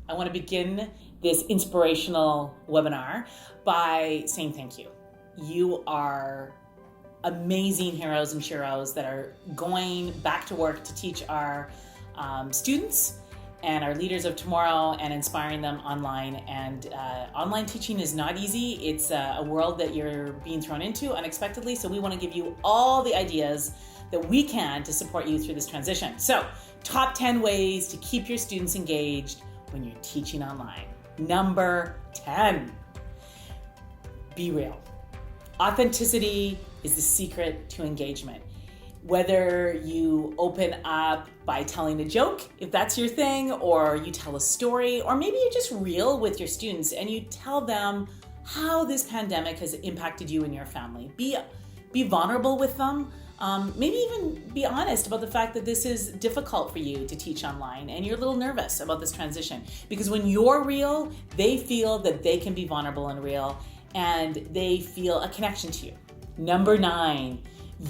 I want to begin this inspirational webinar by saying thank you. You are amazing heroes and sheroes that are going back to work to teach our students and our leaders of tomorrow and inspiring them online. And online teaching is not easy. It's a world that you're being thrown into unexpectedly. So we want to give you all the ideas that we can to support you through this transition. So top 10 ways to keep your students engaged when you're teaching online. Number 10, be real. Authenticity is the secret to engagement. Whether you open up by telling a joke, if that's your thing, or you tell a story, or maybe you're just real with your students and you tell them how this pandemic has impacted you and your family. Be vulnerable with them. Maybe even be honest about the fact that this is difficult for you to teach online and you're a little nervous about this transition. Because when you're real, they feel that they can be vulnerable and real, and they feel a connection to you. Number 9,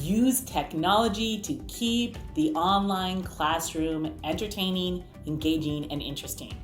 use technology to keep the online classroom entertaining, engaging, and interesting.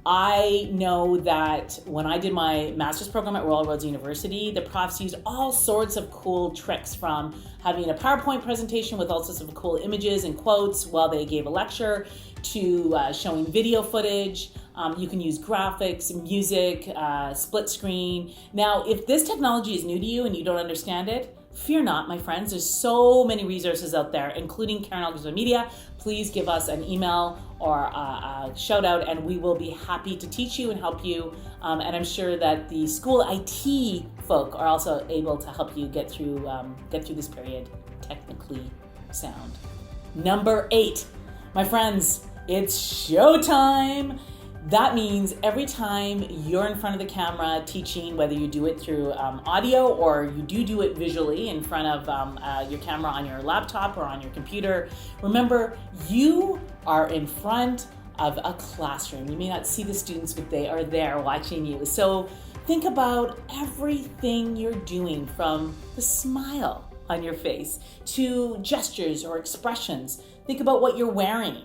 I know that when I did my master's program at Royal Roads University, the profs used all sorts of cool tricks, from having a PowerPoint presentation with all sorts of cool images and quotes while they gave a lecture, to showing video footage. You can use graphics, music, split screen. Now, if this technology is new to you and you don't understand it, fear not, my friends. There's so many resources out there, including Karen Elgersma Media. Please give us an email or a shout out, and we will be happy to teach you and help you. And I'm sure that the school IT folk are also able to help you get through this period technically sound. Number 8, my friends, it's showtime. That means every time you're in front of the camera teaching, whether you do it through audio or you do it visually in front of your camera on your laptop or on your computer, remember, you are in front of a classroom. You may not see the students, but they are there watching you. So think about everything you're doing, from the smile on your face to gestures or expressions. Think about what you're wearing.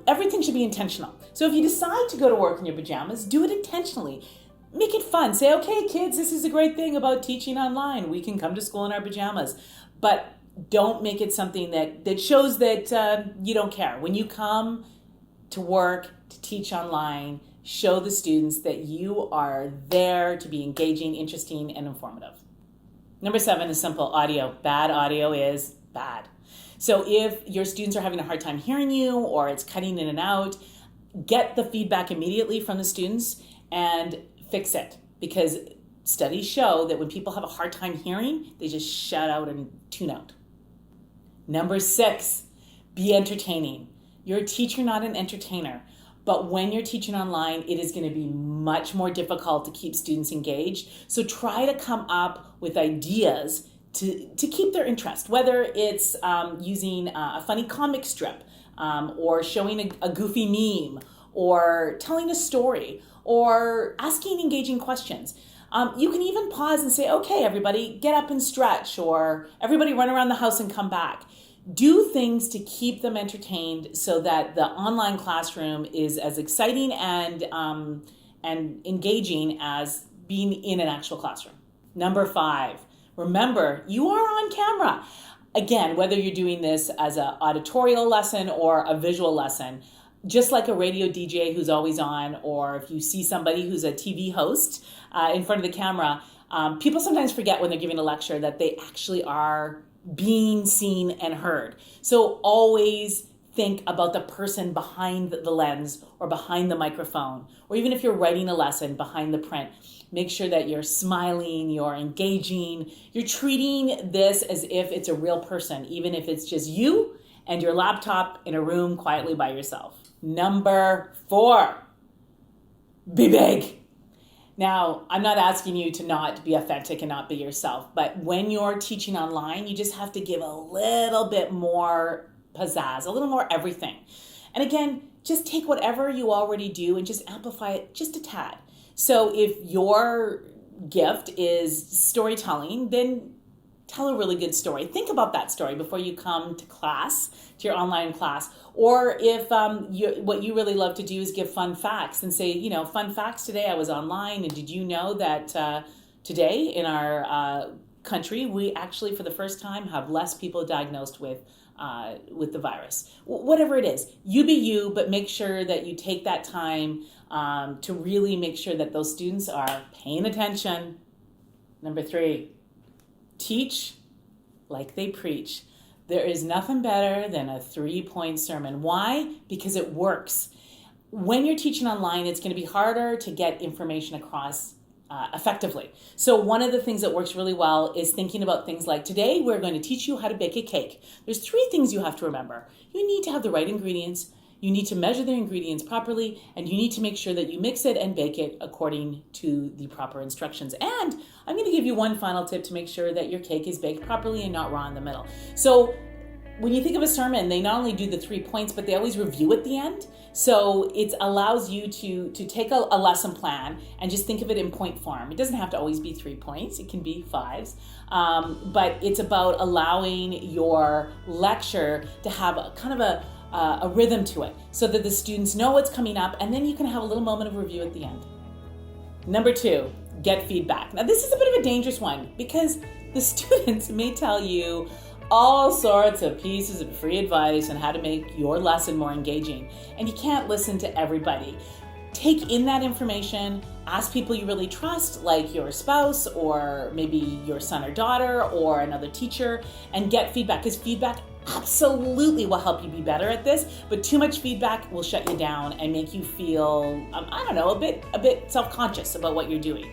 Everything should be intentional. So if you decide to go to work in your pajamas, do it intentionally. Make it fun. Say, okay, kids, this is a great thing about teaching online. We can come to school in our pajamas. But don't make it something that shows that you don't care. When you come to work to teach online, show the students that you are there to be engaging, interesting, and informative. Number 7 is simple. Audio. Bad audio is bad. So if your students are having a hard time hearing you, or it's cutting in and out, get the feedback immediately from the students and fix it. Because studies show that when people have a hard time hearing, they just shut out and tune out. Number 6, be entertaining. You're a teacher, not an entertainer. But when you're teaching online, it is going to be much more difficult to keep students engaged. So try to come up with ideas to keep their interest, whether it's using a funny comic strip, or showing a goofy meme, or telling a story, or asking engaging questions. You can even pause and say, okay, everybody, get up and stretch, or everybody run around the house and come back. Do things to keep them entertained so that the online classroom is as exciting and engaging as being in an actual classroom. Number 5, remember, you are on camera. Again, whether you're doing this as an auditorial lesson or a visual lesson, just like a radio DJ who's always on, or if you see somebody who's a TV host in front of the camera, people sometimes forget when they're giving a lecture that they actually are being seen and heard. So always think about the person behind the lens or behind the microphone, or even if you're writing a lesson behind the print. Make sure that you're smiling, you're engaging, you're treating this as if it's a real person, even if it's just you and your laptop in a room quietly by yourself. Number 4, be big. Now, I'm not asking you to not be authentic and not be yourself, but when you're teaching online, you just have to give a little bit more pizzazz, a little more everything. And again, just take whatever you already do and just amplify it just a tad. So if your gift is storytelling, then tell a really good story. Think about that story before you come to class, to your online class. Or if what you really love to do is give fun facts and say, fun facts today, I was online, and did you know that today in our country, we actually, for the first time, have less people diagnosed with the virus. Whatever it is, you be you, but make sure that you take that time to really make sure that those students are paying attention. Number 3, teach like they preach. There is nothing better than a 3-point sermon. Why? Because it works. When you're teaching online, it's going to be harder to get information across effectively. So one of the things that works really well is thinking about things like, today we're going to teach you how to bake a cake. There's 3 things you have to remember. You need to have the right ingredients, you need to measure the ingredients properly, and you need to make sure that you mix it and bake it according to the proper instructions. And I'm going to give you one final tip to make sure that your cake is baked properly and not raw in the middle. So when you think of a sermon, they not only do the 3 points, but they always review at the end. So it allows you to take a lesson plan and just think of it in point form. It doesn't have to always be 3 points. It can be 5s. But it's about allowing your lecture to have a rhythm to it so that the students know what's coming up, and then you can have a little moment of review at the end. Number 2, get feedback. Now, this is a bit of a dangerous one because the students may tell you all sorts of pieces of free advice on how to make your lesson more engaging, and you can't listen to everybody. Take in that information, ask people you really trust, like your spouse or maybe your son or daughter or another teacher, and get feedback, because feedback absolutely will help you be better at this, but too much feedback will shut you down and make you feel, a bit self-conscious about what you're doing.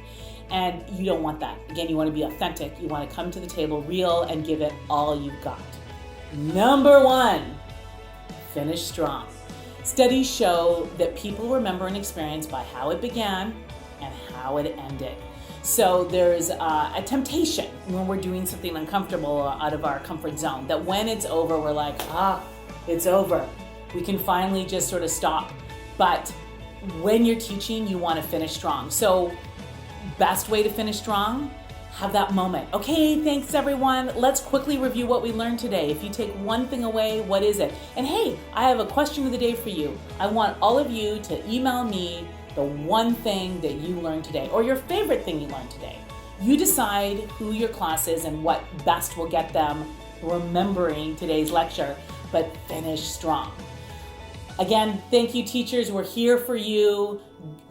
And you don't want that. Again, you want to be authentic. You want to come to the table real and give it all you've got. Number 1, finish strong. Studies show that people remember an experience by how it began and how it ended. So there's a temptation when we're doing something uncomfortable out of our comfort zone, that when it's over, we're like, it's over. We can finally just sort of stop. But when you're teaching, you want to finish strong. So best way to finish strong, have that moment. Okay, thanks everyone. Let's quickly review what we learned today. If you take one thing away, what is it? And hey, I have a question of the day for you. I want all of you to email me the one thing that you learned today, or your favorite thing you learned today. You decide who your class is and what best will get them remembering today's lecture, but finish strong. Again, thank you, teachers. We're here for you.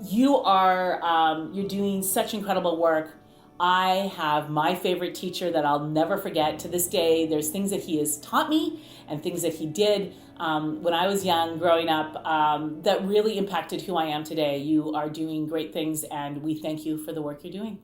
You're doing such incredible work. I have my favorite teacher that I'll never forget to this day. There's things that he has taught me and things that he did when I was young, growing up, that really impacted who I am today. You are doing great things, and we thank you for the work you're doing.